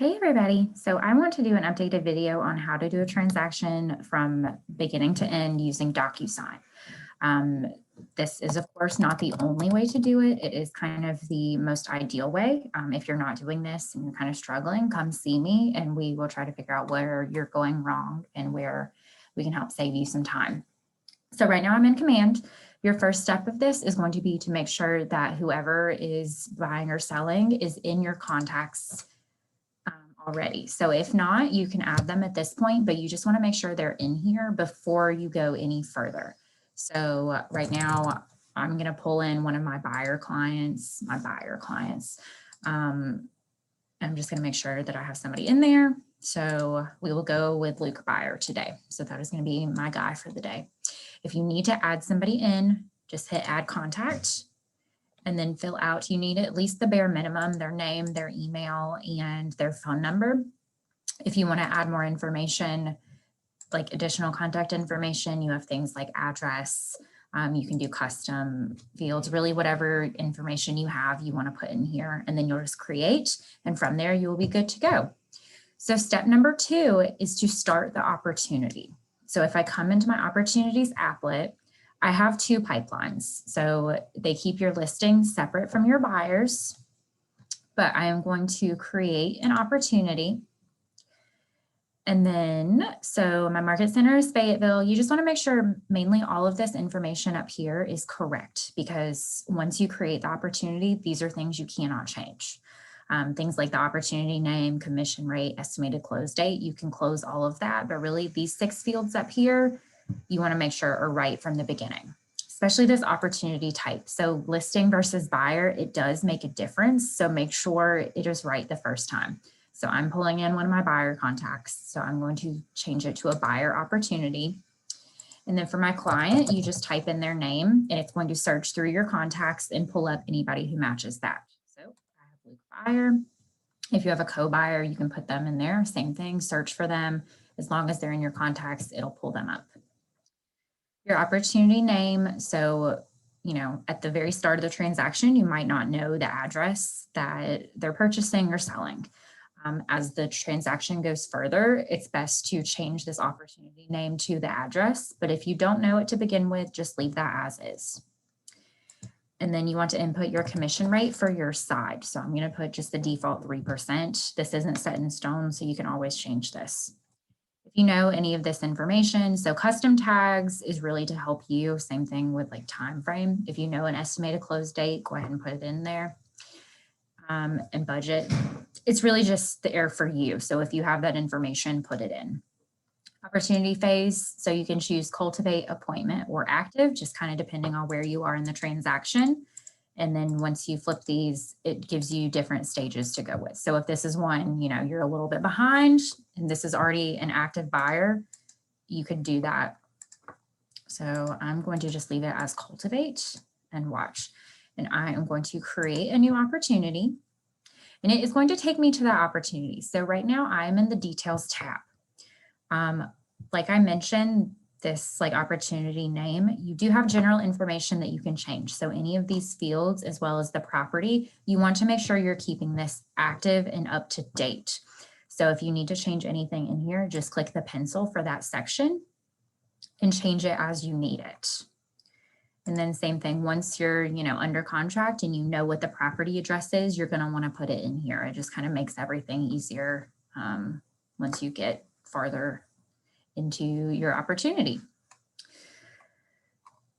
Hey everybody, so I want to do an updated video on how to do a transaction from beginning to end using DocuSign. This is of course not the only way to do it. It is kind of the most ideal way. If you're not doing this and you're kind of struggling, come see me and we will try to figure out where you're going wrong and where we can help save you some time. So right now I'm in Command. Your first step of this is going to be to make sure that whoever is buying or selling is in your contacts already. So if not, you can add them at this point, but you just want to make sure they're in here before you go any further. So right now I'm going to pull in one of my buyer clients. I'm just going to make sure that I have somebody in there. So we will go with Luke Buyer today. So that is going to be my guy for the day. If you need to add somebody in, just hit add contact. And then fill out, you need at least the bare minimum, their name, their email, and their phone number. If you want to add more information, like additional contact information, you have things like address, you can do custom fields, really whatever information you have, you want to put in here, and then you'll just create, and from there you will be good to go. So step number 2 is to start the opportunity. So if I come into my opportunities applet, I have 2 pipelines. So they keep your listings separate from your buyers, but I am going to create an opportunity. And then, so my market center is Fayetteville. You just want to make sure mainly all of this information up here is correct, because once you create the opportunity, these are things you cannot change. Things like the opportunity name, commission rate, estimated close date, you can close all of that, but really these 6 fields up here, you want to make sure are right from the beginning, especially this opportunity type. So listing versus buyer, it does make a difference. So make sure it is right the first time. So I'm pulling in one of my buyer contacts. So I'm going to change it to a buyer opportunity. And then for my client, you just type in their name and it's going to search through your contacts and pull up anybody who matches that. So I have Luke Buyer. If you have a co-buyer, you can put them in there. Same thing, search for them. As long as they're in your contacts, it'll pull them up. Your opportunity name. So, at the very start of the transaction, you might not know the address that they're purchasing or selling. As the transaction goes further, it's best to change this opportunity name to the address. But if you don't know it to begin with, just leave that as is. And then you want to input your commission rate for your side. So I'm going to put just the default 3%. This isn't set in stone, so you can always change this. If you know any of this information, so custom tags is really to help you. Same thing with like time frame. If you know an estimated close date, go ahead and put it in there. And budget, it's really just there for you. So if you have that information, put it in. Opportunity phase, so you can choose cultivate, appointment, or active, just kind of depending on where you are in the transaction. And then once you flip these, it gives you different stages to go with. So if this is one, you're a little bit behind and this is already an active buyer, you could do that. So I'm going to just leave it as cultivate and watch. And I am going to create a new opportunity and it is going to take me to that opportunity. So right now I'm in the details tab. Like I mentioned, this opportunity name, you do have general information that you can change. So any of these fields, as well as the property, you want to make sure you're keeping this active and up to date. So if you need to change anything in here, just click the pencil for that section and change it as you need it. And then same thing, once you're, under contract and you know what the property address is, you're going to want to put it in here. It just kind of makes everything easier once you get farther into your opportunity.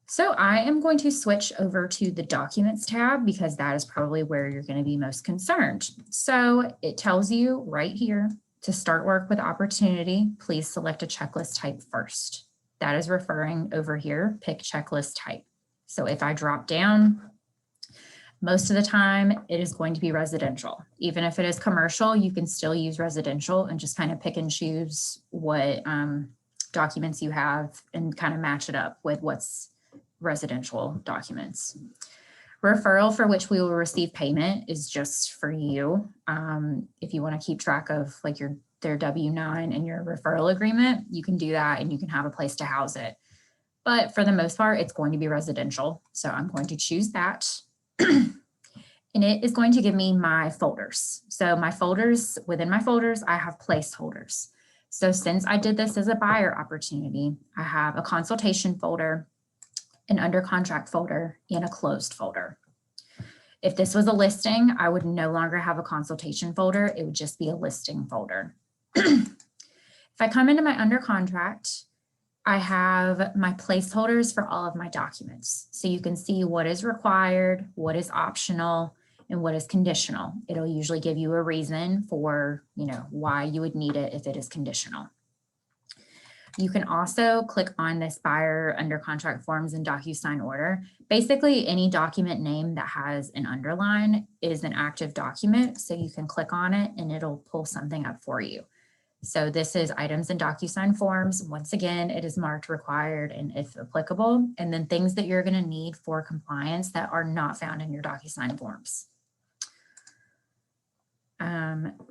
So I am going to switch over to the documents tab because that is probably where you're going to be most concerned. So it tells you right here to start work with opportunity, please select a checklist type first. That is referring over here, pick checklist type. So if I drop down, most of the time it is going to be residential. Even if it is commercial, you can still use residential and just kind of pick and choose what documents you have and kind of match it up with what's residential documents. Referral for which we will receive payment is just for you. If you want to keep track of their W-9 and your referral agreement, you can do that and you can have a place to house it. But for the most part, it's going to be residential. So I'm going to choose that. and it is going to give me my folders. So my folders, within my folders, I have placeholders. So since I did this as a buyer opportunity, I have a consultation folder, an under contract folder, and a closed folder. If this was a listing, I would no longer have a consultation folder. It would just be a listing folder. If I come into my under contract, I have my placeholders for all of my documents. So you can see what is required, what is optional, and what is conditional. It'll usually give you a reason for, why you would need it if it is conditional. You can also click on this buyer under contract forms and DocuSign order. Basically, any document name that has an underline is an active document. So you can click on it and it'll pull something up for you. So this is items in DocuSign forms. Once again, it is marked required and if applicable, and then things that you're going to need for compliance that are not found in your DocuSign forms.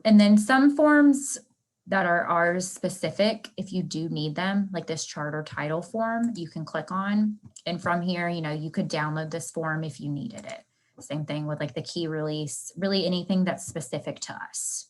And then some forms that are ours specific, if you do need them, like this charter title form, you can click on. And from here, you could download this form if you needed it. Same thing with like the key release, really anything that's specific to us.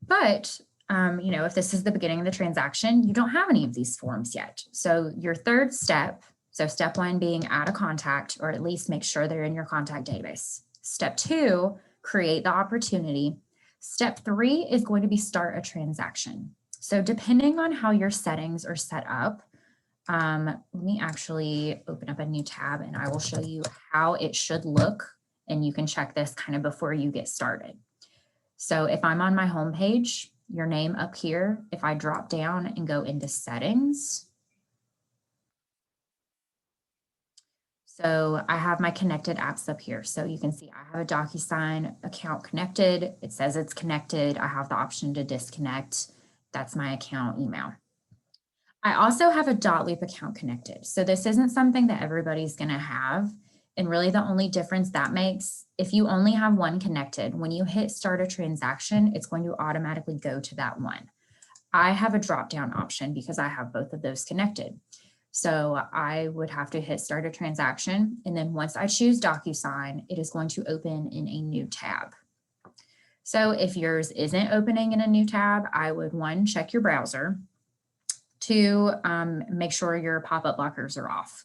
But, if this is the beginning of the transaction, you don't have any of these forms yet. So your third step, so step 1 being add a contact, or at least make sure they're in your contact database. Step 2, create the opportunity. Step 3 is going to be start a transaction. So depending on how your settings are set up, let me actually open up a new tab and I will show you how it should look. And you can check this kind of before you get started. So if I'm on my home page, your name up here, if I drop down and go into settings. So I have my connected apps up here. So you can see I have a DocuSign account connected. It says it's connected. I have the option to disconnect. That's my account email. I also have a .loop account connected. So this isn't something that everybody's going to have. And really the only difference that makes, if you only have one connected, when you hit start a transaction, it's going to automatically go to that one. I have a drop-down option because I have both of those connected. So I would have to hit start a transaction. And then once I choose DocuSign, it is going to open in a new tab. So if yours isn't opening in a new tab, I would 1, check your browser, 2, make sure your pop-up blockers are off.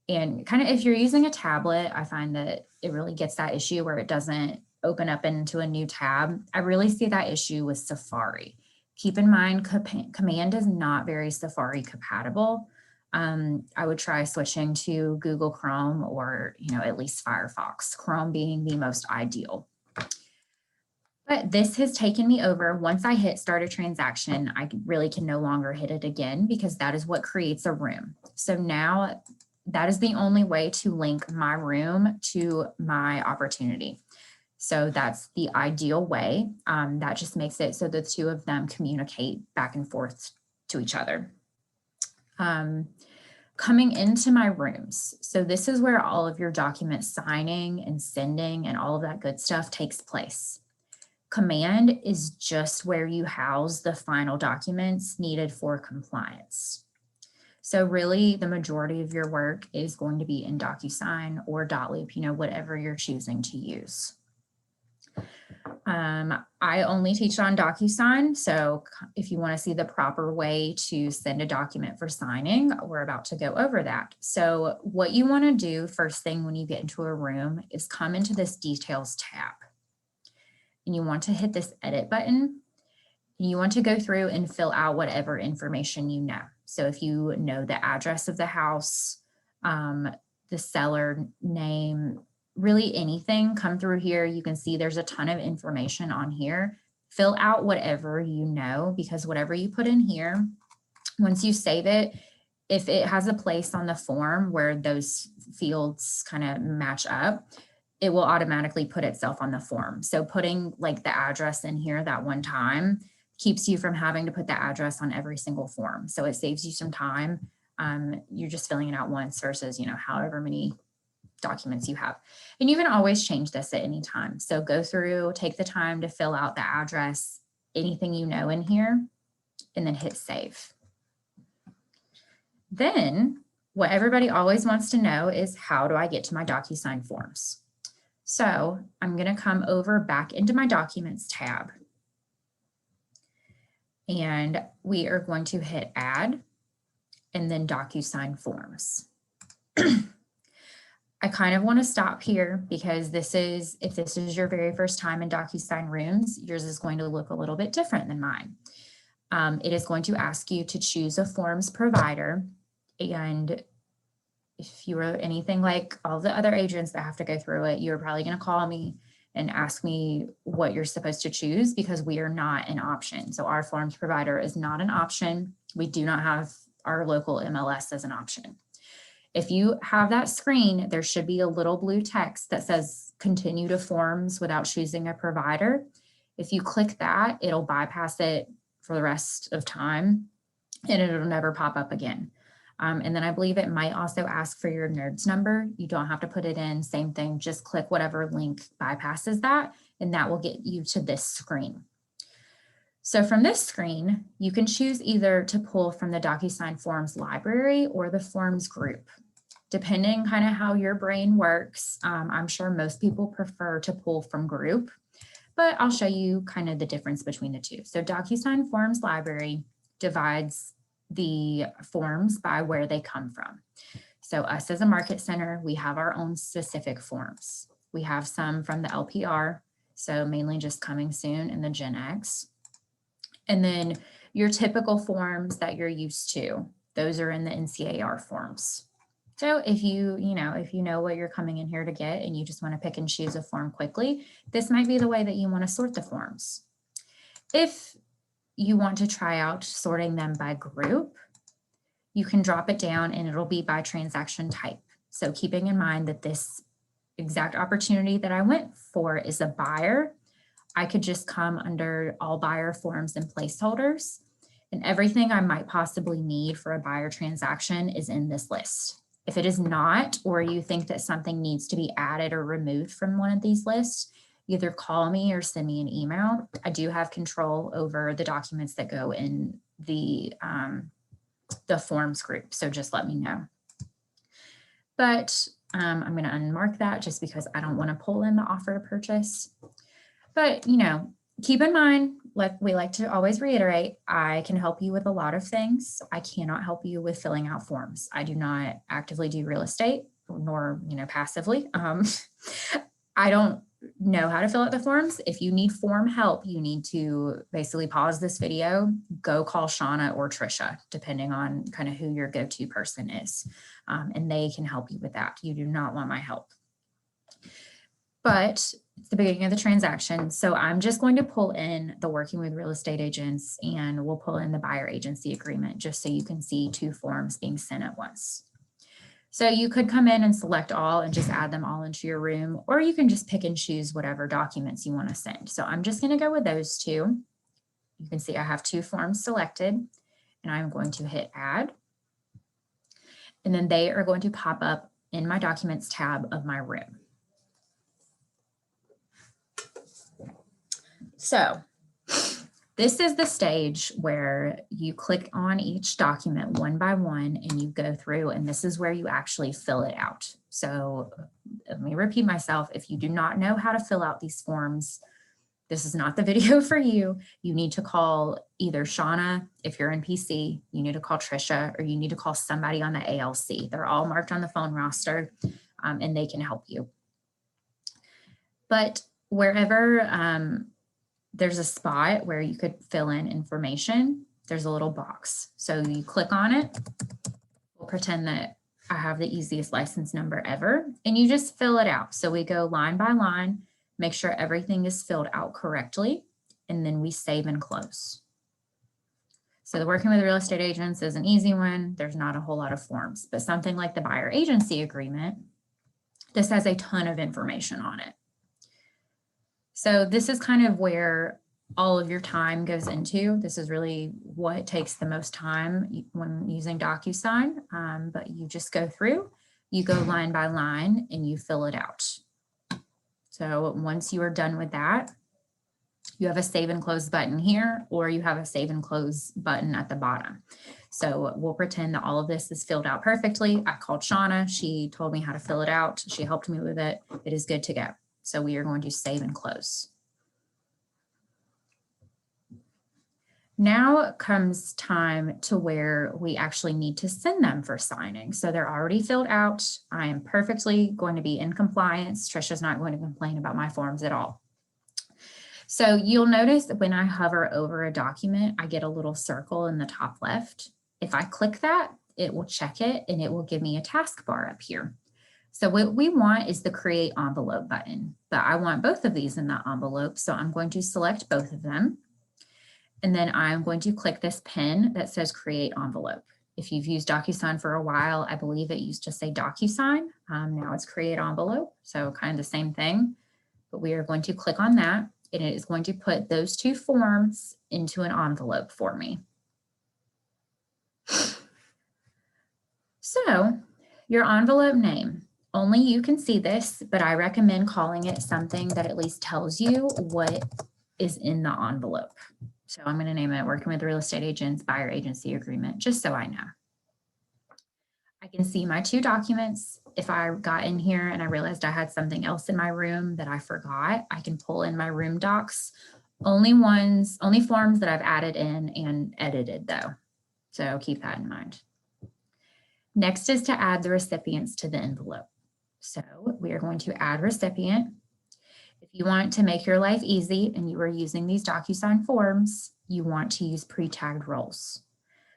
And kind of if you're using a tablet, I find that it really gets that issue where it doesn't open up into a new tab. I really see that issue with Safari. Keep in mind, Command is not very Safari compatible. I would try switching to Google Chrome or, at least Firefox, Chrome being the most ideal. But this has taken me over. Once I hit start a transaction, I really can no longer hit it again because that is what creates a room. So now that is the only way to link my room to my opportunity. So that's the ideal way. That just makes it so the two of them communicate back and forth to each other. Coming into my rooms. So this is where all of your document signing and sending and all of that good stuff takes place. Command is just where you house the final documents needed for compliance. So really the majority of your work is going to be in DocuSign or .loop, whatever you're choosing to use. I only teach on DocuSign. So if you want to see the proper way to send a document for signing, we're about to go over that. So what you want to do first thing when you get into a room is come into this details tab. And you want to hit this edit button. And you want to go through and fill out whatever information you know. So if you know the address of the house, the seller name, really anything, come through here. You can see there's a ton of information on here. Fill out whatever you know, because whatever you put in here, once you save it, if it has a place on the form where those fields kind of match up, it will automatically put itself on the form. So putting like the address in here that one time keeps you from having to put the address on every single form. So it saves you some time. You're just filling it out once versus, however many documents you have. And you can always change this at any time. So go through, take the time to fill out the address, anything you know in here, and then hit save. Then what everybody always wants to know is, how do I get to my DocuSign forms? So I'm going to come over back into my Documents tab, and we are going to hit Add and then DocuSign Forms. I kind of want to stop here because if this is your very first time in DocuSign Rooms, yours is going to look a little bit different than mine. It is going to ask you to choose a forms provider, and if you are anything like all the other agents that have to go through it, you're probably going to call me and ask me what you're supposed to choose, because we are not an option. So our forms provider is not an option. We do not have our local MLS as an option. If you have that screen, there should be a little blue text that says continue to forms without choosing a provider. If you click that, it'll bypass it for the rest of time and it'll never pop up again. And then I believe it might also ask for your NERDS number. You don't have to put it in, same thing, just click whatever link bypasses that, and that will get you to this screen. So from this screen, you can choose either to pull from the DocuSign Forms library or the Forms group. Depending kind of how your brain works, I'm sure most people prefer to pull from group, but I'll show you kind of the difference between the two. So DocuSign Forms library divides the forms by where they come from. So us as a market center, we have our own specific forms. We have some from the LPR, so mainly just coming soon in the Gen X. And then your typical forms that you're used to, those are in the NCAR forms. So if you know what you're coming in here to get and you just want to pick and choose a form quickly, this might be the way that you want to sort the forms. If you want to try out sorting them by group, you can drop it down and it'll be by transaction type. So keeping in mind that this exact opportunity that I went for is a buyer, I could just come under all buyer forms and placeholders, and everything I might possibly need for a buyer transaction is in this list. If it is not, or you think that something needs to be added or removed from one of these lists, either call me or send me an email. I do have control over the documents that go in the forms group, so just let me know. But I'm going to unmark that just because I don't want to pull in the offer to purchase. But, keep in mind, like we like to always reiterate, I can help you with a lot of things. I cannot help you with filling out forms. I do not actively do real estate, nor, passively. I don't know how to fill out the forms. If you need form help, you need to basically pause this video, go call Shauna or Trisha, depending on kind of who your go-to person is. And they can help you with that. You do not want my help. But it's the beginning of the transaction. So I'm just going to pull in the working with real estate agents, and we'll pull in the buyer agency agreement just so you can see two forms being sent at once. So you could come in and select all and just add them all into your room, or you can just pick and choose whatever documents you want to send. So I'm just going to go with those two. You can see I have two forms selected, and I'm going to hit add. And then they are going to pop up in my documents tab of my room. So this is the stage where you click on each document one by one and you go through, and this is where you actually fill it out. So let me repeat myself. If you do not know how to fill out these forms, this is not the video for you. You need to call either Shauna, if you're in PC, you need to call Trisha, or you need to call somebody on the ALC. They're all marked on the phone roster, and they can help you. But wherever there's a spot where you could fill in information, there's a little box. So you click on it. We'll pretend that I have the easiest license number ever, and you just fill it out. So we go line by line, make sure everything is filled out correctly, and then we save and close. So the working with real estate agents is an easy one. There's not a whole lot of forms, but something like the buyer agency agreement, this has a ton of information on it. So this is kind of where all of your time goes into. This is really what takes the most time when using DocuSign, but you just go through, you go line by line, and you fill it out. So once you are done with that, you have a save and close button here, or you have a save and close button at the bottom. So we'll pretend that all of this is filled out perfectly. I called Shauna. She told me how to fill it out. She helped me with it. It is good to go. So we are going to save and close. Now comes time to where we actually need to send them for signing. So they're already filled out. I am perfectly going to be in compliance. Trisha's not going to complain about my forms at all. So you'll notice that when I hover over a document, I get a little circle in the top left. If I click that, it will check it and it will give me a taskbar up here. So what we want is the create envelope button, but I want both of these in that envelope. So I'm going to select both of them. And then I'm going to click this pin that says create envelope. If you've used DocuSign for a while, I believe it used to say DocuSign. Now it's create envelope. So kind of the same thing, but we are going to click on that and it is going to put those two forms into an envelope for me. So your envelope name, only you can see this, but I recommend calling it something that at least tells you what is in the envelope. So I'm going to name it Working with Real Estate Agents Buyer Agency Agreement, just so I know. I can see my two documents. If I got in here and I realized I had something else in my room that I forgot, I can pull in my room docs. Only forms that I've added in and edited though. So keep that in mind. Next is to add the recipients to the envelope. So we are going to add recipient. If you want to make your life easy and you are using these DocuSign forms, you want to use pre-tagged roles.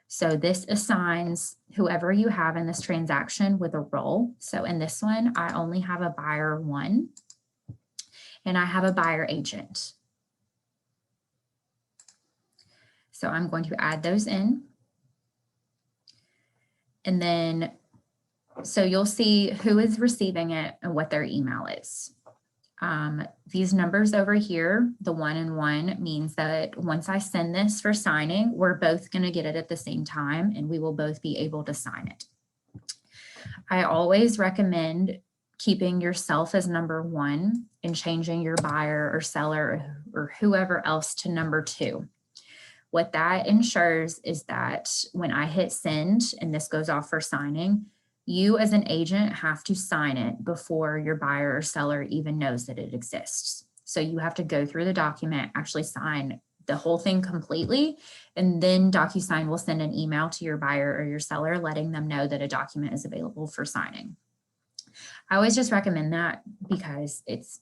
So this assigns whoever you have in this transaction with a role. So in this one, I only have a buyer 1 and I have a buyer agent. So I'm going to add those in. And then, so you'll see who is receiving it and what their email is. These numbers over here, the 1 and 1 means that once I send this for signing, we're both going to get it at the same time and we will both be able to sign it. I always recommend keeping yourself as number 1 and changing your buyer or seller or whoever else to number 2. What that ensures is that when I hit send and this goes off for signing, you as an agent have to sign it before your buyer or seller even knows that it exists. So you have to go through the document, actually sign the whole thing completely, and then DocuSign will send an email to your buyer or your seller letting them know that a document is available for signing. I always just recommend that because it's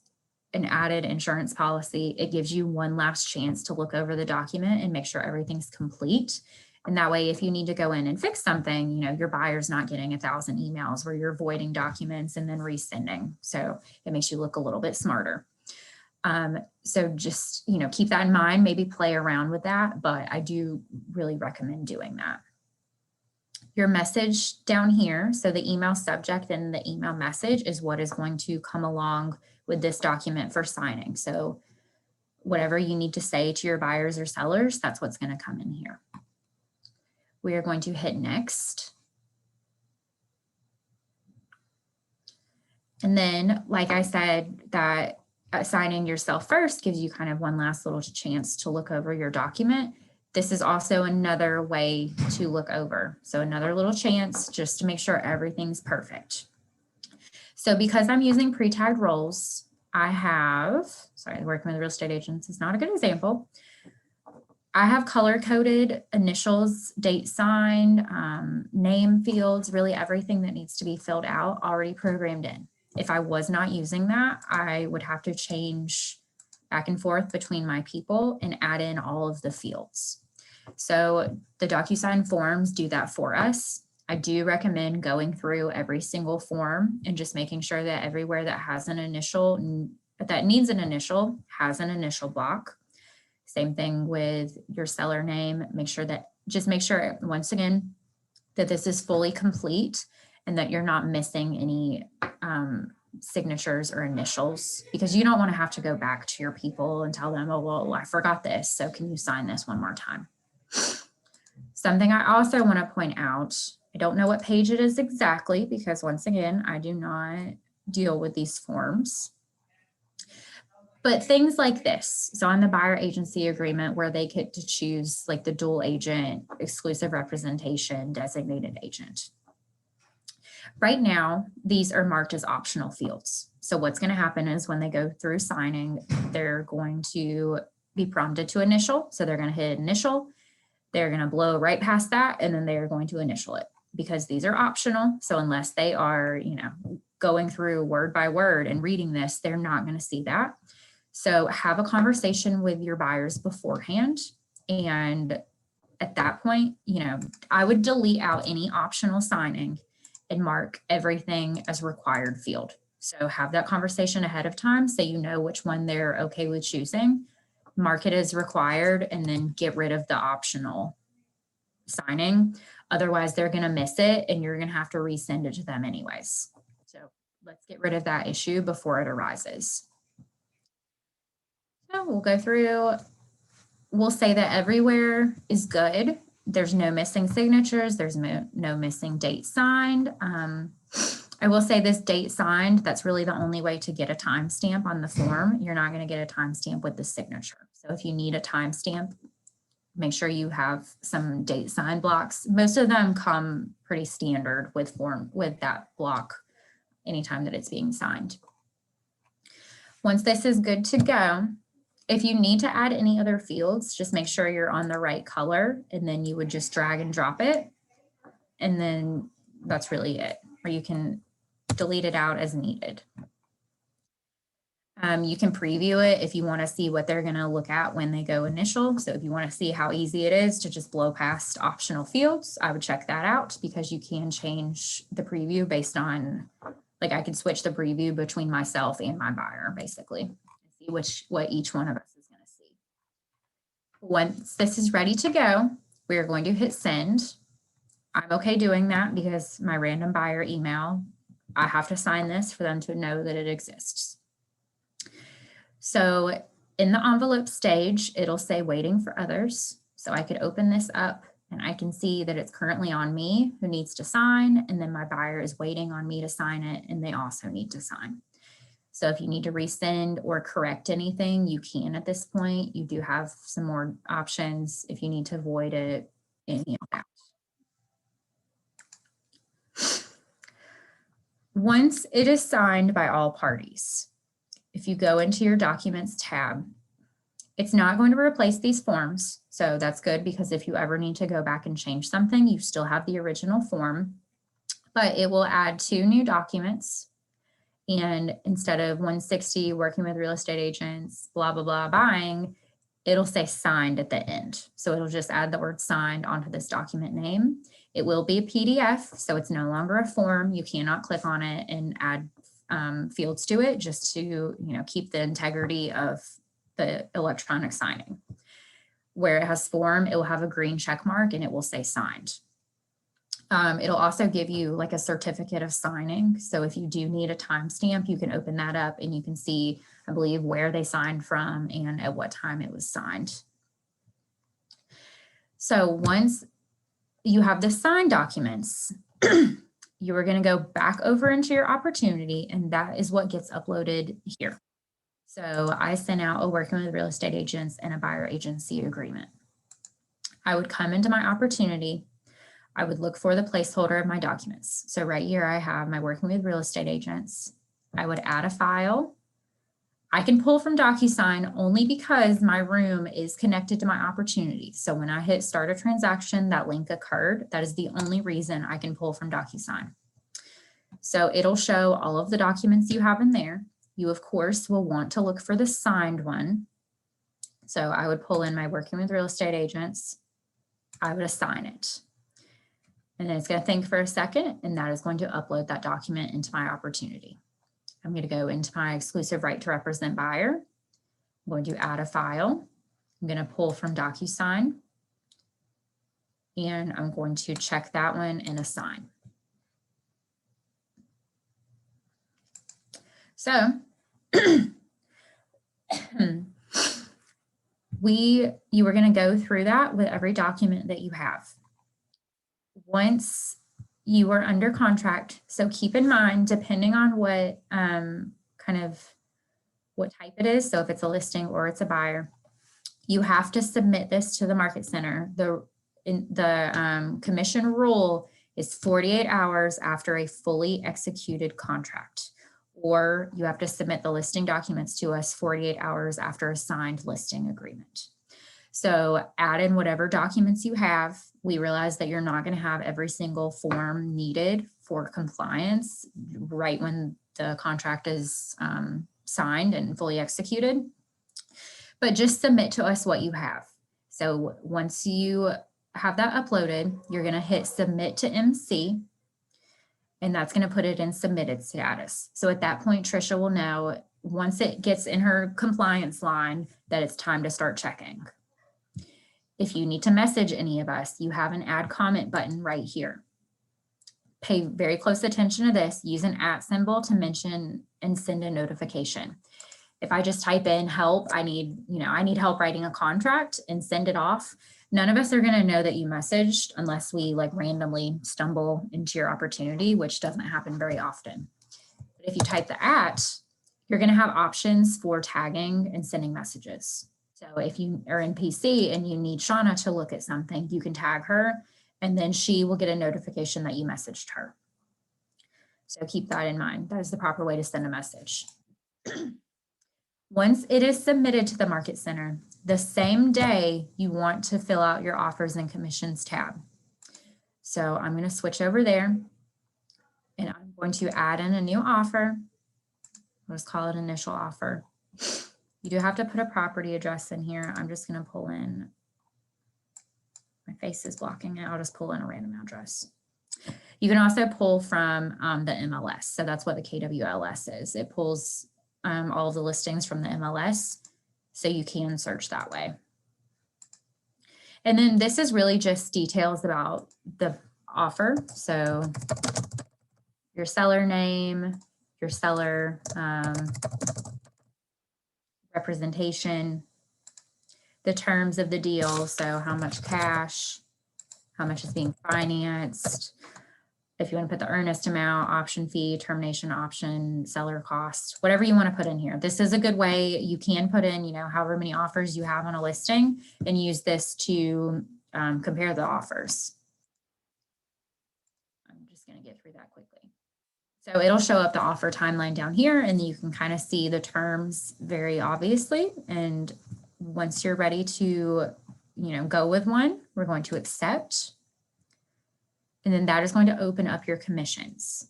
an added insurance policy. It gives you one last chance to look over the document and make sure everything's complete. And that way, if you need to go in and fix something, you know, your buyer's not getting 1,000 emails where you're voiding documents and then resending. So it makes you look a little bit smarter. So just, you know, keep that in mind, maybe play around with that, but I do really recommend doing that. Your message down here, so the email subject and the email message is what is going to come along with this document for signing. So whatever you need to say to your buyers or sellers, that's what's going to come in here. We are going to hit next. And then, like I said, that assigning yourself first gives you kind of one last little chance to look over your document. This is also another way to look over. So another little chance just to make sure everything's perfect. So because I'm using pre-tagged roles, I have, sorry, working with real estate agents is not a good example. I have color-coded initials, date signed, name fields, really everything that needs to be filled out already programmed in. If I was not using that, I would have to change back and forth between my people and add in all of the fields. So the DocuSign forms do that for us. I do recommend going through every single form and just making sure that everywhere that has an initial, that needs an initial, has an initial block. Same thing with your seller name. Just make sure, once again, that this is fully complete and that you're not missing any signatures or initials, because you don't want to have to go back to your people and tell them, oh, well, I forgot this, so can you sign this one more time? Something I also want to point out, I don't know what page it is exactly, because once again, I do not deal with these forms. But things like this, so on the buyer agency agreement where they get to choose like the dual agent, exclusive representation, designated agent. Right now, these are marked as optional fields. So what's going to happen is when they go through signing, they're going to be prompted to initial. So they're going to hit initial. They're going to blow right past that, and then they're going to initial it because these are optional. So unless they are, going through word by word and reading this, they're not going to see that. So have a conversation with your buyers beforehand. And at that point, I would delete out any optional signing and mark everything as required field. So have that conversation ahead of time so you know which one they're okay with choosing, mark it as required, and then get rid of the optional signing. Otherwise, they're going to miss it and you're going to have to resend it to them anyways. So let's get rid of that issue before it arises. So we'll go through, we'll say that everywhere is good. There's no missing signatures. There's no missing date signed. I will say this date signed, that's really the only way to get a timestamp on the form. You're not going to get a timestamp with the signature. So if you need a timestamp, make sure you have some date signed blocks. Most of them come pretty standard with that block anytime that it's being signed. Once this is good to go, if you need to add any other fields, just make sure you're on the right color, and then you would just drag and drop it. And then that's really it, or you can delete it out as needed. You can preview it if you want to see what they're going to look at when they go initial. So if you want to see how easy it is to just blow past optional fields, I would check that out because you can change the preview based on, like I could switch the preview between myself and my buyer basically. See what each one of us is going to see. Once this is ready to go, we are going to hit send. I'm okay doing that because my random buyer email, I have to sign this for them to know that it exists. So in the envelope stage, it'll say waiting for others. So I could open this up and I can see that it's currently on me who needs to sign, and then my buyer is waiting on me to sign it and they also need to sign. So if you need to resend or correct anything, you can at this point. You do have some more options if you need to void it, any of that. Once it is signed by all parties, if you go into your Documents tab, it's not going to replace these forms. So that's good because if you ever need to go back and change something, you still have the original form, but it will add 2 new documents. And instead of 160 working with real estate agents, blah, blah, blah, buying, it'll say signed at the end. So it'll just add the word signed onto this document name. It will be a PDF, so it's no longer a form. You cannot click on it and add fields to it just to keep the integrity of the electronic signing. Where it has form, it will have a green check mark and it will say signed. It'll also give you like a certificate of signing. So if you do need a timestamp, you can open that up and you can see, I believe, where they signed from and at what time it was signed. So once you have the signed documents, you are going to go back over into your opportunity, and that is what gets uploaded here. So I sent out a working with real estate agents and a buyer agency agreement. I would come into my opportunity. I would look for the placeholder of my documents. So right here, I have my working with real estate agents. I would add a file. I can pull from DocuSign only because my room is connected to my opportunity. So when I hit start a transaction, that link occurred. That is the only reason I can pull from DocuSign. So it'll show all of the documents you have in there. You, of course, will want to look for the signed one. So I would pull in my working with real estate agents. I would assign it. And then it's going to think for a second, and that is going to upload that document into my opportunity. I'm going to go into my exclusive right to represent buyer. I'm going to add a file. I'm going to pull from DocuSign. And I'm going to check that one and assign. So you are going to go through that with every document that you have. Once you are under contract, so keep in mind, depending on what kind of what type it is. So if it's a listing or it's a buyer, you have to submit this to the market center. The commission rule is 48 hours after a fully executed contract, or you have to submit the listing documents to us 48 hours after a signed listing agreement. So add in whatever documents you have. We realize that you're not going to have every single form needed for compliance right when the contract is signed and fully executed, but just submit to us what you have. So once you have that uploaded, you're going to hit submit to MC, and that's going to put it in submitted status. So at that point, Trisha will know once it gets in her compliance line that it's time to start checking. If you need to message any of us, you have an add comment button right here. Pay very close attention to this. Use an @ symbol to mention and send a notification. If I just type in help, I need help writing a contract and send it off, none of us are going to know that you messaged unless we like randomly stumble into your opportunity, which doesn't happen very often. But if you type the @ you're going to have options for tagging and sending messages. So if you are in PC and you need Shauna to look at something, you can tag her and then she will get a notification that you messaged her. So keep that in mind. That is the proper way to send a message. Once it is submitted to the Market Center, the same day you want to fill out your offers and commissions tab. So I'm going to switch over there and I'm going to add in a new offer. Let's call it initial offer. You do have to put a property address in here. I'm just going to pull in, my face is blocking it. I'll just pull in a random address. You can also pull from the MLS. So that's what the KWLS is. It pulls all of the listings from the MLS. So you can search that way. And then this is really just details about the offer. So your seller name, your seller representation, the terms of the deal. So how much cash, how much is being financed, if you want to put the earnest amount, option fee, termination option, seller cost, whatever you want to put in here. This is a good way. You can put in, however many offers you have on a listing and use this to compare the offers. I'm just going to get through that quickly. So it'll show up the offer timeline down here and you can kind of see the terms very obviously. And once you're ready to, go with one, we're going to accept. And then that is going to open up your commissions.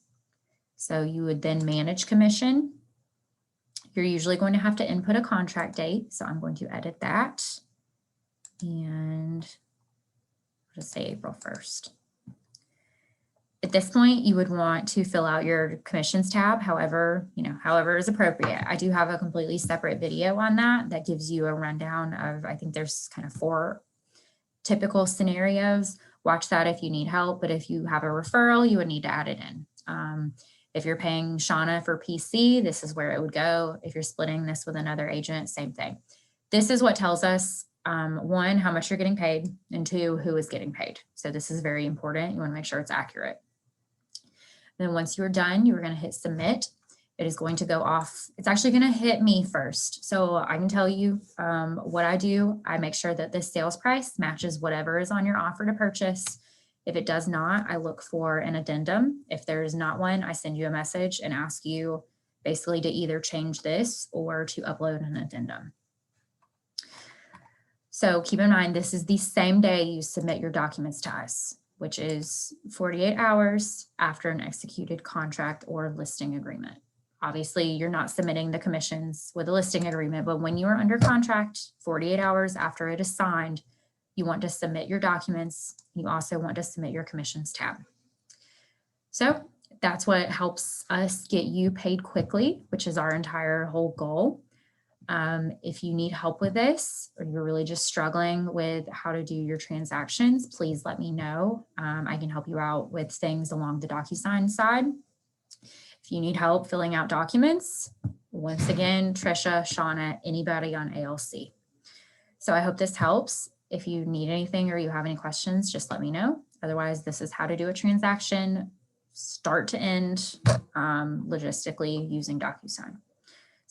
So you would then manage commission. You're usually going to have to input a contract date. So I'm going to edit that and I'll just say April 1st. At this point, you would want to fill out your commissions tab, however is appropriate. I do have a completely separate video on that gives you a rundown of, I think there's kind of 4 typical scenarios. Watch that if you need help, but if you have a referral, you would need to add it in. If you're paying Shauna for PC, this is where it would go. If you're splitting this with another agent, same thing. This is what tells us, 1, how much you're getting paid, and 2, who is getting paid. So this is very important. You want to make sure it's accurate. Then once you're done, you're going to hit submit. It is going to go off. It's actually going to hit me first. So I can tell you what I do. I make sure that this sales price matches whatever is on your offer to purchase. If it does not, I look for an addendum. If there is not one, I send you a message and ask you basically to either change this or to upload an addendum. So keep in mind, this is the same day you submit your documents to us, which is 48 hours after an executed contract or listing agreement. Obviously, you're not submitting the commissions with a listing agreement, but when you are under contract, 48 hours after it is signed, you want to submit your documents. You also want to submit your commissions tab. So that's what helps us get you paid quickly, which is our entire whole goal. If you need help with this, or you're really just struggling with how to do your transactions, please let me know. I can help you out with things along the DocuSign side. If you need help filling out documents, once again, Trisha, Shauna, anybody on ALC. So I hope this helps. If you need anything or you have any questions, just let me know. Otherwise, this is how to do a transaction, start to end, logistically using DocuSign.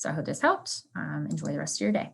So I hope this helped. Enjoy the rest of your day.